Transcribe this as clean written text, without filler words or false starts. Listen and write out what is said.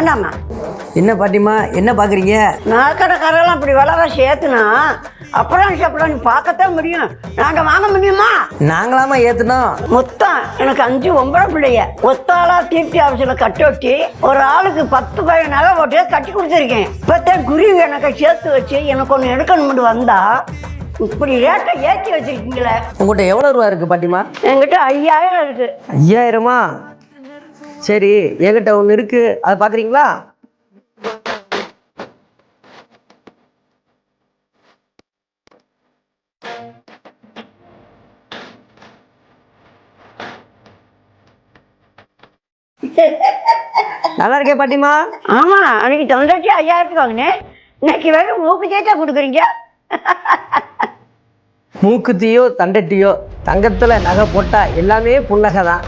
வேண்டாமா? என்ன பாட்டிமா என்ன பார்க்குறீங்க? நகைக்கடைக்காரெல்லாம் இப்படி விலைவாசி ஏற்றுனா அப்புறம் நீ பார்க்கத்தான் முடியும். நாங்கள் வாங்க முடியுமா? நாங்களாமா ஏற்றுனோம். மொத்தம் எனக்கு 5 ஒன்பது பிள்ளைய ஒத்தாளா தீப்தி ஆஃபீஸில் கட்டி வச்சு ஒரு ஆளுக்கு 10 பையன் நகை போட்டு கட்டி கொடுத்துருக்கேன். இப்போத்தான் குருவி எனக்கு சேர்த்து வச்சு எனக்கு ஒன்று எடுக்கணும்னு வந்தா இப்படி ரேட்டை ஏற்றி வச்சிருக்கீங்களே. உங்கள்கிட்ட எவ்வளோ ரூபா இருக்குது பாட்டிமா? என்கிட்ட 5000 இருக்கு. 5000மா? சரி, என்கிட்ட ஒன்று இருக்குது, அதை பார்க்குறீங்களா? நல்லா இருக்கே பாட்டிமா. ஆமா, அன்னைக்கு தொண்டாச்சு 5000 வாங்கினேன். இன்னைக்கு வேற மூக்கு தேய்ச்சா கொடுக்குறீங்க. மூக்குத்தியோ தண்டட்டியோ தங்கத்தில் நகை போட்டால் எல்லாமே புன்னகை தான்.